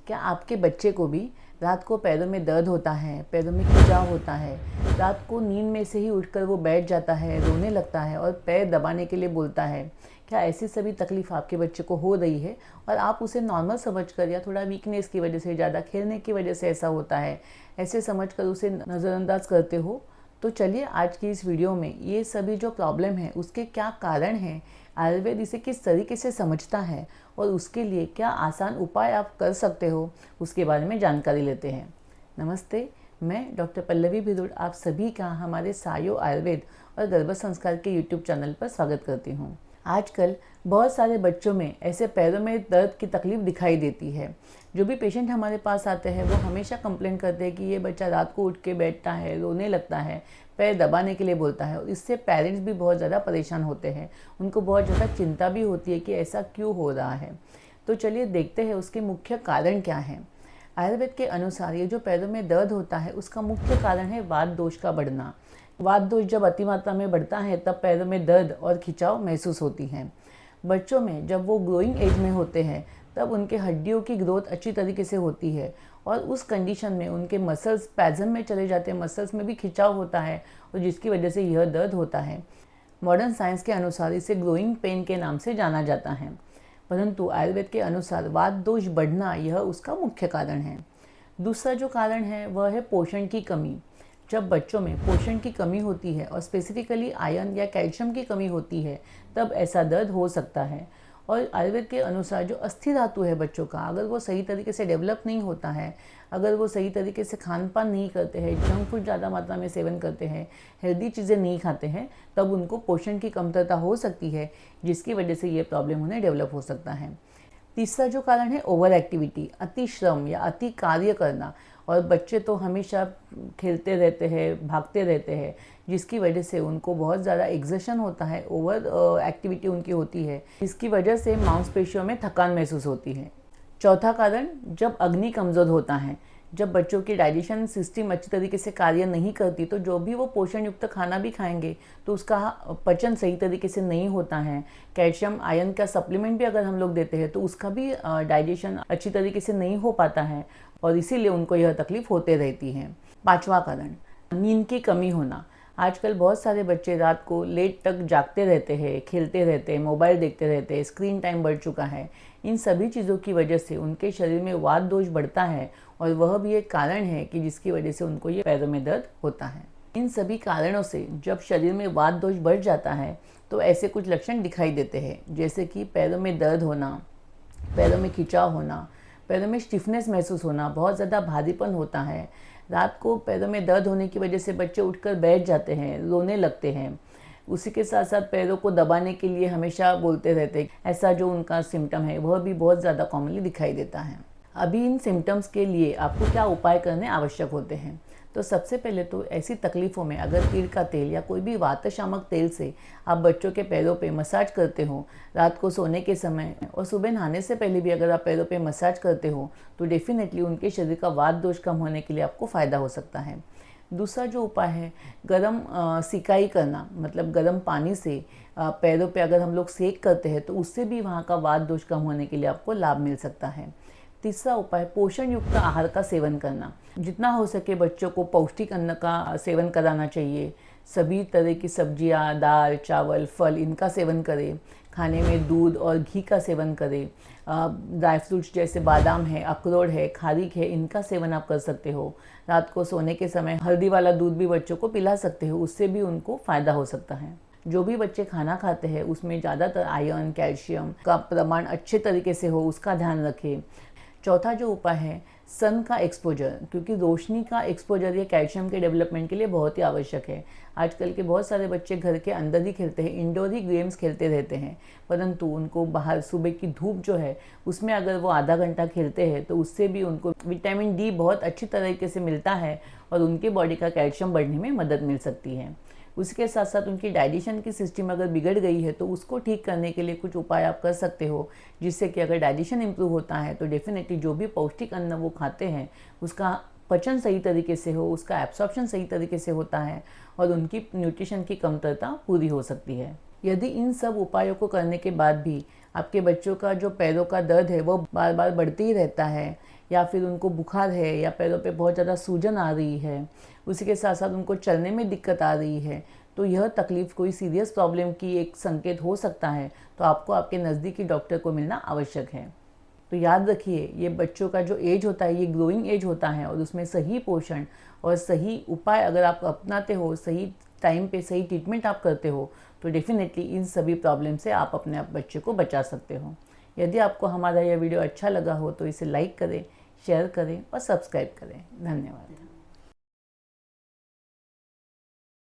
क्या आपके बच्चे को भी रात को पैरों में दर्द होता है, पैरों में खिंचाव होता है, रात को नींद में से ही उठकर वो बैठ जाता है, रोने लगता है और पैर दबाने के लिए बोलता है? क्या ऐसी सभी तकलीफ़ आपके बच्चे को हो रही है और आप उसे नॉर्मल समझकर या थोड़ा वीकनेस की वजह से, ज़्यादा खेलने की वजह से ऐसा होता है, ऐसे समझकर उसे नज़रअंदाज करते हो? तो चलिए आज की इस वीडियो में ये सभी जो प्रॉब्लम है उसके क्या कारण हैं, आयुर्वेद इसे किस तरीके से समझता है और उसके लिए क्या आसान उपाय आप कर सकते हो, उसके बारे में जानकारी लेते हैं। नमस्ते, मैं डॉक्टर पल्लवी भिरुड़ आप सभी का हमारे सायो आयुर्वेद और गर्भ संस्कार के यूट्यूब चैनल पर स्वागत करती हूँ। आजकल बहुत सारे बच्चों में ऐसे पैरों में दर्द की तकलीफ़ दिखाई देती है। जो भी पेशेंट हमारे पास आते हैं वो हमेशा कंप्लेन करते हैं कि ये बच्चा रात को उठ के बैठता है, रोने लगता है, पैर दबाने के लिए बोलता है और इससे पेरेंट्स भी बहुत ज़्यादा परेशान होते हैं। उनको बहुत ज़्यादा चिंता भी होती है कि ऐसा क्यों हो रहा है। तो चलिए देखते हैं उसके मुख्य कारण क्या हैं। आयुर्वेद के अनुसार ये जो पैरों में दर्द होता है उसका मुख्य कारण है वात दोष का बढ़ना। वात दोष जब अतिमात्रा में बढ़ता है तब पैरों में दर्द और खिंचाव महसूस होती हैं। बच्चों में जब वो ग्रोइंग एज में होते हैं तब उनके हड्डियों की ग्रोथ अच्छी तरीके से होती है और उस कंडीशन में उनके मसल्स स्पैज़म में चले जाते हैं, मसल्स में भी खिंचाव होता है और जिसकी वजह से यह दर्द होता है। मॉडर्न साइंस के अनुसार इसे ग्रोइंग पेन के नाम से जाना जाता है, परंतु आयुर्वेद के अनुसार वात दोष बढ़ना यह उसका मुख्य कारण है। दूसरा जो कारण है वह है पोषण की कमी। जब बच्चों में पोषण की कमी होती है और स्पेसिफिकली आयरन या कैल्शियम की कमी होती है तब ऐसा दर्द हो सकता है। और आयुर्वेद के अनुसार जो अस्थि धातु है बच्चों का, अगर वो सही तरीके से डेवलप नहीं होता है, अगर वो सही तरीके से खान पान नहीं करते हैं, जंक फूड ज़्यादा मात्रा में सेवन करते हैं, हेल्दी चीज़ें नहीं खाते हैं, तब उनको पोषण की कमतरता हो सकती है, जिसकी वजह से ये प्रॉब्लम उन्हें डेवलप हो सकता है। तीसरा जो कारण है ओवर एक्टिविटी, अति श्रम या अति कार्य करना। और बच्चे तो हमेशा खेलते रहते हैं, भागते रहते हैं, जिसकी वजह से उनको बहुत ज़्यादा एक्सर्शन होता है, ओवर एक्टिविटी उनकी होती है, जिसकी वजह से मांसपेशियों में थकान महसूस होती है। चौथा कारण जब अग्नि कमज़ोर होता है, जब बच्चों की डाइजेशन सिस्टम अच्छी तरीके से कार्य नहीं करती तो जो भी वो पोषण युक्त खाना भी खाएंगे तो उसका पचन सही तरीके से नहीं होता है। कैल्शियम आयरन का सप्लीमेंट भी अगर हम लोग देते हैं तो उसका भी डाइजेशन अच्छी तरीके से नहीं हो पाता है और इसीलिए उनको यह तकलीफ होते रहती है। पांचवा कारण नींद की कमी होना। आजकल बहुत सारे बच्चे रात को लेट तक जागते रहते हैं, खेलते रहते हैं, मोबाइल देखते रहते हैं, स्क्रीन टाइम बढ़ चुका है। इन सभी चीज़ों की वजह से उनके शरीर में वात दोष बढ़ता है और वह भी एक कारण है कि जिसकी वजह से उनको ये पैरों में दर्द होता है। इन सभी कारणों से जब शरीर में वात दोष बढ़ जाता है तो ऐसे कुछ लक्षण दिखाई देते हैं, जैसे कि पैरों में दर्द होना, पैरों में खिंचाव होना, पैरों में स्टिफनेस महसूस होना, बहुत ज़्यादा भारीपन होता है। रात को पैरों में दर्द होने की वजह से बच्चे उठकर बैठ जाते हैं, रोने लगते हैं। उसी के साथ साथ पैरों को दबाने के लिए हमेशा बोलते रहते हैं। ऐसा जो उनका सिम्टम है वह भी बहुत ज़्यादा कॉमनली दिखाई देता है। अभी इन सिम्टम्स के लिए आपको क्या उपाय करने आवश्यक होते हैं? तो सबसे पहले तो ऐसी तकलीफ़ों में अगर तिल का तेल या कोई भी वातशामक तेल से आप बच्चों के पैरों पे मसाज करते हो रात को सोने के समय और सुबह नहाने से पहले भी अगर आप पैरों पे मसाज करते हो तो डेफिनेटली उनके शरीर का वात दोष कम होने के लिए आपको फ़ायदा हो सकता है। दूसरा जो उपाय है गर्म सिकाई करना, मतलब गर्म पानी से पैरों पे अगर हम लोग सेक करते हैं तो उससे भी वहाँ का वात दोष कम होने के लिए आपको लाभ मिल सकता है। तीसरा उपाय पोषण युक्त आहार का सेवन करना। जितना हो सके बच्चों को पौष्टिक अन्न का सेवन कराना चाहिए। सभी तरह की सब्जियां, दाल, चावल, फल इनका सेवन करें। खाने में दूध और घी का सेवन करें। ड्राई फ्रूट्स जैसे बादाम है, अखरोट है, खारीक है, इनका सेवन आप कर सकते हो। रात को सोने के समय हल्दी वाला दूध भी बच्चों को पिला सकते हो, उससे भी उनको फ़ायदा हो सकता है। जो भी बच्चे खाना खाते हैं उसमें ज़्यादातर आयरन, कैल्शियम का प्रमाण अच्छे तरीके से हो, उसका ध्यान रखें। चौथा जो उपाय है सन का एक्सपोजर, क्योंकि रोशनी का एक्सपोजर ये कैल्शियम के डेवलपमेंट के लिए बहुत ही आवश्यक है। आजकल के बहुत सारे बच्चे घर के अंदर ही खेलते हैं, इंडोर ही गेम्स खेलते रहते हैं, परंतु उनको बाहर सुबह की धूप जो है उसमें अगर वो आधा घंटा खेलते हैं तो उससे भी उनको विटामिन डी बहुत अच्छी तरीके से मिलता है और उनके बॉडी का कैल्शियम बढ़ने में मदद मिल सकती है। उसके साथ साथ उनकी डाइजेशन की सिस्टम अगर बिगड़ गई है तो उसको ठीक करने के लिए कुछ उपाय आप कर सकते हो, जिससे कि अगर डाइजेशन इम्प्रूव होता है तो डेफिनेटली जो भी पौष्टिक अन्न वो खाते हैं उसका पचन सही तरीके से हो, उसका एब्सॉर्प्शन सही तरीके से होता है और उनकी न्यूट्रिशन की कमतरता पूरी हो सकती है। यदि इन सब उपायों को करने के बाद भी आपके बच्चों का जो पैरों का दर्द है वो बार बार बढ़ते ही रहता है या फिर उनको बुखार है या पैरों पे बहुत ज़्यादा सूजन आ रही है, उसी के साथ साथ उनको चलने में दिक्कत आ रही है, तो यह तकलीफ़ कोई सीरियस प्रॉब्लम की एक संकेत हो सकता है। तो आपको आपके नज़दीकी डॉक्टर को मिलना आवश्यक है। तो याद रखिए, ये बच्चों का जो एज होता है ये ग्रोइंग एज होता है, और उसमें सही पोषण और सही उपाय अगर आप अपनाते हो, सही टाइम पे सही ट्रीटमेंट आप करते हो, तो डेफिनेटली इन सभी प्रॉब्लम से आप अपने बच्चे को बचा सकते हो। यदि आपको हमारा यह वीडियो अच्छा लगा हो तो इसे लाइक करें, शेयर करें और सब्सक्राइब करें। धन्यवाद।